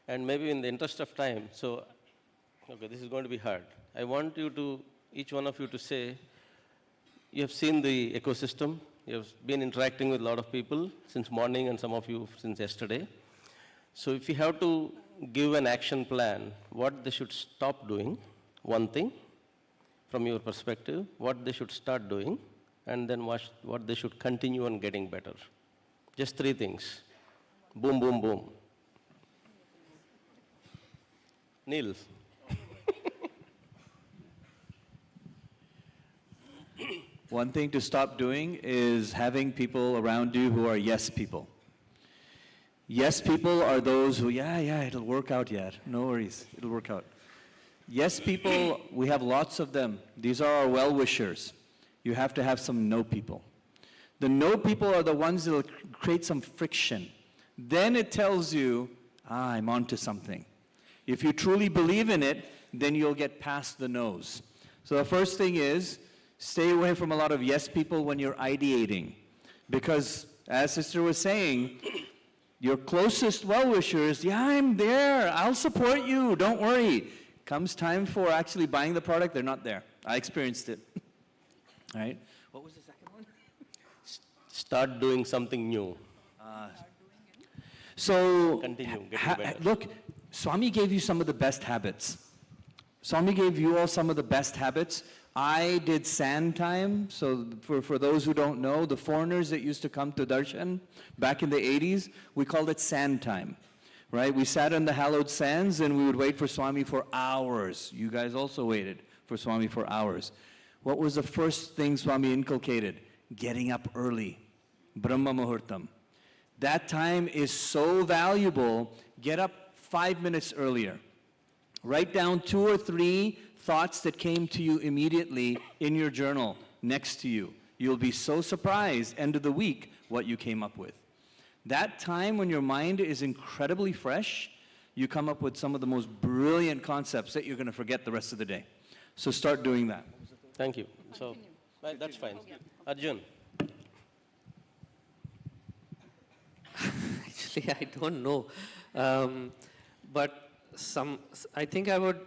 Speaker 2: And maybe in the interest of time, okay, this is going to be hard. I want each one of you to say, you have seen the ecosystem. You have been interacting with a lot of people since morning and some of you since yesterday. So if you have to give an action plan, what they should stop doing, one thing, from your perspective, what they should start doing, and then what they should continue on getting better. Just 3 things. Boom, boom, boom. Neil.
Speaker 6: One thing to stop doing is having people around you who are yes people. Yes people are those who, yeah, it'll work out yet. No worries, it'll work out. Yes people, we have lots of them. These are our well-wishers. You have to have some no people. The no people are the ones that will create some friction. Then it tells you, I'm onto something. If you truly believe in it, then you'll get past the no's. So the first thing is, stay away from a lot of yes people when you're ideating. Because, as Sister was saying, your closest well-wishers, yeah, I'm there, I'll support you, don't worry. Comes time for actually buying the product, they're not there. I experienced it. All right? What was the second one?
Speaker 2: Start doing something new.
Speaker 6: So,
Speaker 2: Continue, getting better.
Speaker 6: look, Swami gave you some of the best habits. Swami gave you all some of the best habits. I did sand time, so for those who don't know, the foreigners that used to come to Darshan back in the 80s, we called it sand time, right? We sat on the hallowed sands and we would wait for Swami for hours. You guys also waited for Swami for hours. What was the first thing Swami inculcated? Getting up early, Brahma Muhurtam. That time is so valuable. Get up 5 minutes earlier. Write down 2 or 3 thoughts that came to you immediately in your journal next to you. You'll be so surprised, end of the week, what you came up with. That time when your mind is incredibly fresh, you come up with some of the most brilliant concepts that you're going to forget the rest of the day. So start doing that.
Speaker 2: Thank you. So, well, that's fine. Arjun.
Speaker 3: Actually, I don't know. But I think I would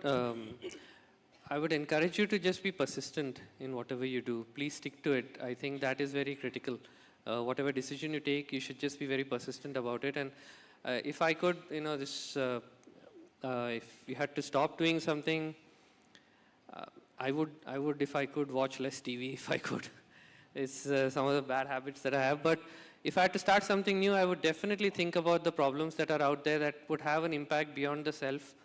Speaker 3: I would encourage you to just be persistent in whatever you do. Please stick to it. I think that is very critical. Whatever decision you take, you should just be very persistent about it. And if I could, if you had to stop doing something, I would, if I could, watch less TV, if I could. It's some of the bad habits that I have. But if I had to start something new, I would definitely think about the problems that are out there that would have an impact beyond the self.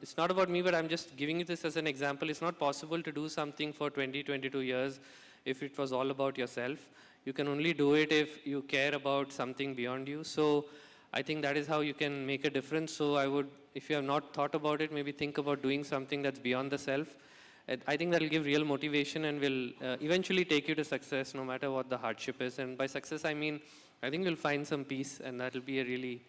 Speaker 3: It's not about me, but I'm just giving you this as an example. It's not possible to do something for 20, 22 years if it was all about yourself. You can only do it if you care about something beyond you. So I think that is how you can make a difference. So I would, if you have not thought about it, maybe think about doing something that's beyond the self. I think that will give real motivation and will eventually take you to success no matter what the hardship is. And by success, I mean, I think you'll find some peace, and that will be a really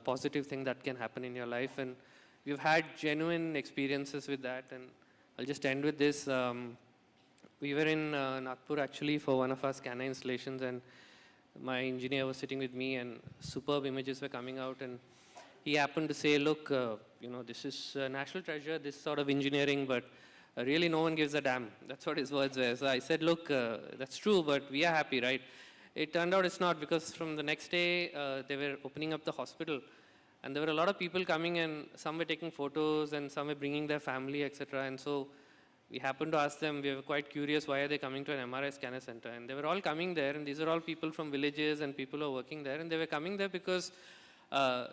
Speaker 3: positive thing that can happen in your life. And we've had genuine experiences with that. And I'll just end with this. We were in Nagpur actually for one of our scanner installations, and my engineer was sitting with me, and superb images were coming out. And he happened to say, look, this is national treasure, this sort of engineering, but really no one gives a damn. That's what his words were. So I said, look, that's true, but we are happy, right? It turned out it's not, because from the next day, they were opening up the hospital. And there were a lot of people coming, and some were taking photos, and some were bringing their family, etc. And so we happened to ask them, we were quite curious, why are they coming to an MRI scanner center? And they were all coming there, and these are all people from villages and people who are working there. And they were coming there because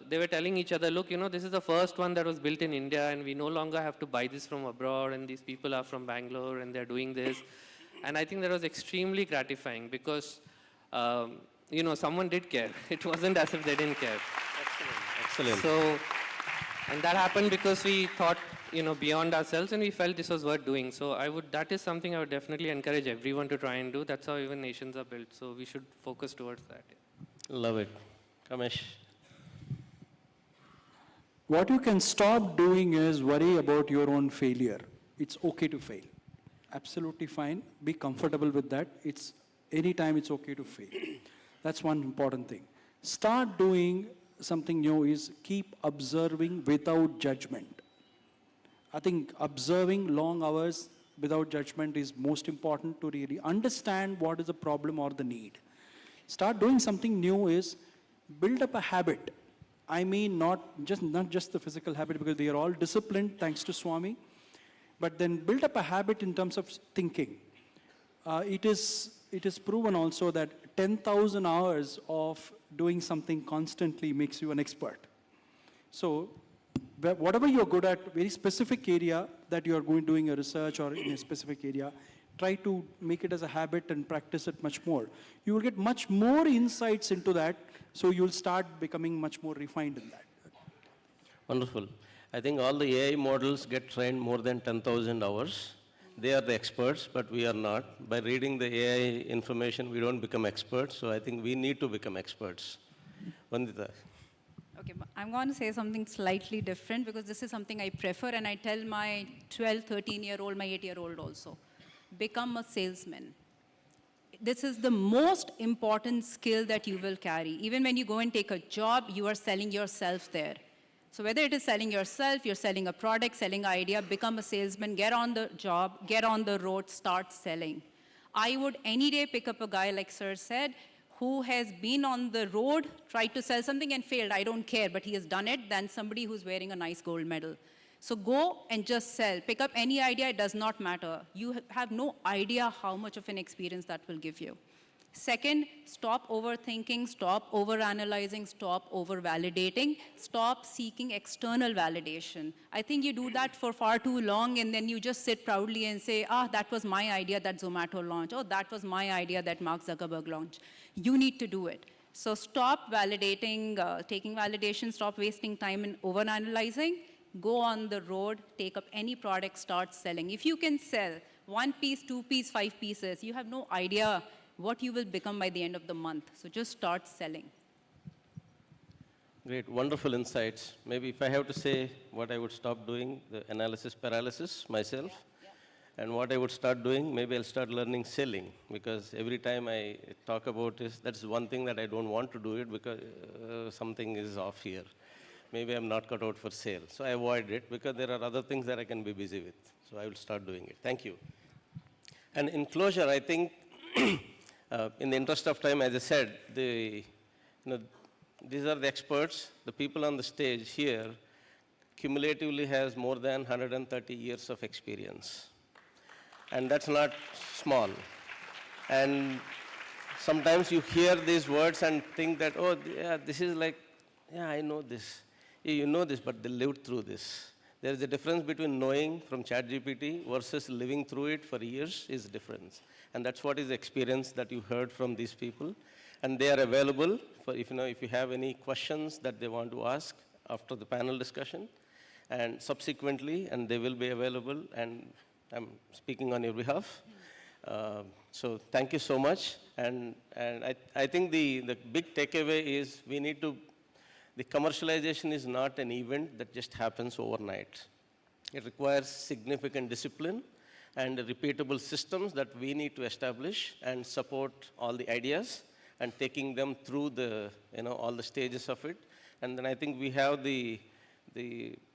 Speaker 3: they were telling each other, look, this is the first one that was built in India, and we no longer have to buy this from abroad, and these people are from Bangalore, and they're doing this. And I think that was extremely gratifying because, someone did care. It wasn't as if they didn't care.
Speaker 2: Excellent.
Speaker 3: So, and that happened because we thought, beyond ourselves, and we felt this was worth doing. So that is something I would definitely encourage everyone to try and do. That's how even nations are built. So we should focus towards that.
Speaker 2: Love it. Kamesh.
Speaker 4: What you can stop doing is worry about your own failure. It's okay to fail. Absolutely fine. Be comfortable with that. Anytime it's okay to fail. That's one important thing. Start doing something new is keep observing without judgment. I think observing long hours without judgment is most important to really understand what is the problem or the need. Start doing something new is build up a habit. I mean, not just the physical habit, because they are all disciplined thanks to Swami, but then build up a habit in terms of thinking. It is proven also that 10,000 hours of doing something constantly makes you an expert. So whatever you're good at, very specific area that you are doing a research or in a specific area, try to make it as a habit and practice it much more. You will get much more insights into that, so you'll start becoming much more refined in that.
Speaker 2: Wonderful. I think all the AI models get trained more than 10,000 hours. They are the experts, but we are not. By reading the AI information, we don't become experts. So I think we need to become experts. Vandita.
Speaker 5: Okay, I'm going to say something slightly different because this is something I prefer, and I tell my 12, 13-year-old, my 8-year-old also. Become a salesman. This is the most important skill that you will carry. Even when you go and take a job, you are selling yourself there. So whether it is selling yourself, you're selling a product, selling an idea, become a salesman, get on the job, get on the road, start selling. I would any day pick up a guy, like Sir said, who has been on the road, tried to sell something and failed. I don't care, but he has done it, than somebody who's wearing a nice gold medal. So go and just sell. Pick up any idea, it does not matter. You have no idea how much of an experience that will give you. Second, stop overthinking, stop overanalyzing, stop over-validating, stop seeking external validation. I think you do that for far too long, and then you just sit proudly and say, that was my idea that Zomato launched. Oh, that was my idea that Mark Zuckerberg launched. You need to do it. So stop validating, taking validation, stop wasting time in overanalyzing. Go on the road, take up any product, start selling. If you can sell 1 piece, 2 pieces, 5 pieces, you have no idea what you will become by the end of the month. So just start selling.
Speaker 2: Great, wonderful insights. Maybe if I have to say what I would stop doing, the analysis paralysis myself, and what I would start doing, maybe I'll start learning selling, because every time I talk about this, that's one thing that I don't want to do it because something is off here. maybe I'm not cut out for sale. So I avoid it because there are other things that I can be busy with. So I will start doing it. Thank you. And in closure, I think, in the interest of time, as I said, these are the experts. The people on the stage here cumulatively has more than 130 years of experience. And that's not small. And sometimes you hear these words and think that, oh, yeah, this is like, yeah, I know this. Yeah, you know this, but they lived through this. There is a difference between knowing from ChatGPT versus living through it for years is a difference. And that's what is the experience that you heard from these people. And they are available for if you have any questions that they want to ask after the panel discussion. And subsequently, and they will be available, and I'm speaking on your behalf. So thank you so much. And I think the big takeaway is the commercialization is not an event that just happens overnight. It requires significant discipline and repeatable systems that we need to establish and support all the ideas and taking them through all the stages of it. And then I think we have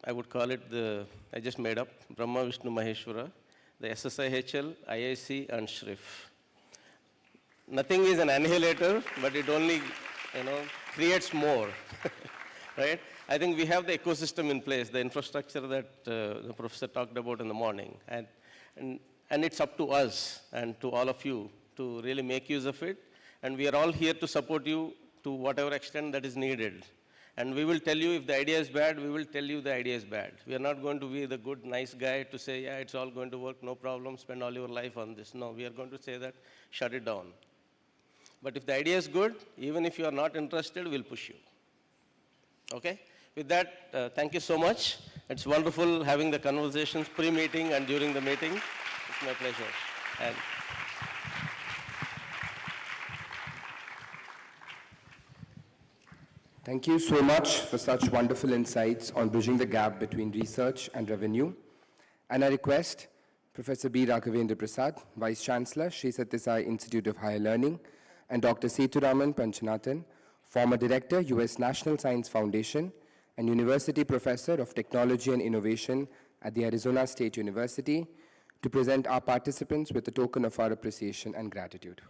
Speaker 2: I would call it I just made up, Brahma, Vishnu, Maheshwara, the SSSIHL, IIC, and SHRIF. Nothing is an annihilator, but it only, creates more, right? I think we have the ecosystem in place, the infrastructure that the professor talked about in the morning. And it's up to us and to all of you to really make use of it. And we are all here to support you to whatever extent that is needed. And we will tell you if the idea is bad, we will tell you the idea is bad. We are not going to be the good, nice guy to say, yeah, it's all going to work, no problem, spend all your life on this. No, we are going to say that, shut it down. But if the idea is good, even if you are not interested, we'll push you. Okay? With that, thank you so much. It's wonderful having the conversations pre-meeting and during the meeting. It's my pleasure. And
Speaker 1: Thank you so much for such wonderful insights on bridging the gap between research and revenue. And I request Professor B. Raghavendra Prasad, Vice-Chancellor, Sri Sathya Sai Institute of Higher Learning, and Dr. Sethuraman Panchanathan, former Director, U.S. National Science Foundation, and University Professor of Technology and Innovation at the Arizona State University, to present our participants with a token of our appreciation and gratitude.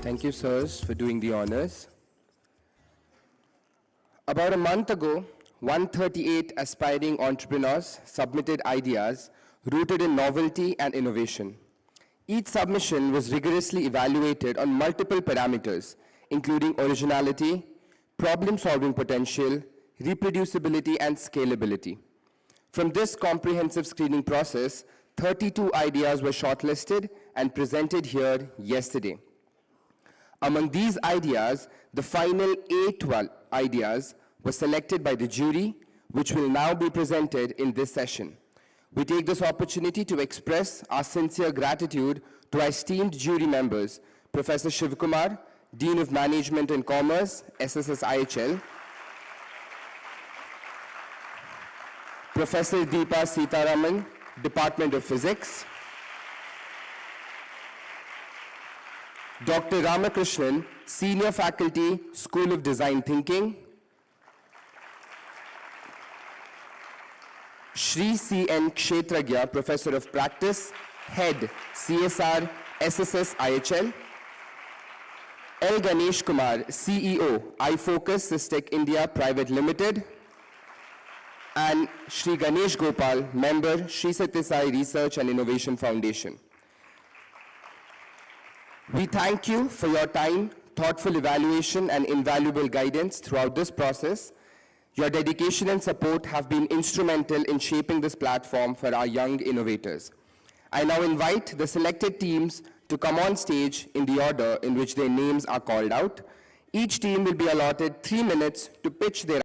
Speaker 1: Thank you, sirs, for doing the honors. About a month ago, 138 aspiring entrepreneurs submitted ideas rooted in novelty and innovation. Each submission was rigorously evaluated on multiple parameters, including originality, problem-solving potential, reproducibility, and scalability. From this comprehensive screening process, 32 ideas were shortlisted and presented here yesterday. Among these ideas, the final 8 ideas were selected by the jury, which will now be presented in this session. We take this opportunity to express our sincere gratitude to our esteemed jury members, Professor Shivkumar, Dean of Management and Commerce, SSSIHL, Professor Deepa Sethuraman, Department of Physics, Dr. Ramakrishnan, Senior Faculty, School of Design Thinking, Shri C.N. Kshetragya, Professor of Practice, Head, CSR, SSSIHL, L. Ganesh Kumar, CEO, iFocus Systec India Private Limited, and Shri Ganesh Gopal, Member, Shri Sathya Sai Research and Innovation Foundation. We thank you for your time, thoughtful evaluation, and invaluable guidance throughout this process. Your dedication and support have been instrumental in shaping this platform for our young innovators. I now invite the selected teams to come on stage in the order in which their names are called out. Each team will be allotted 3 minutes to pitch their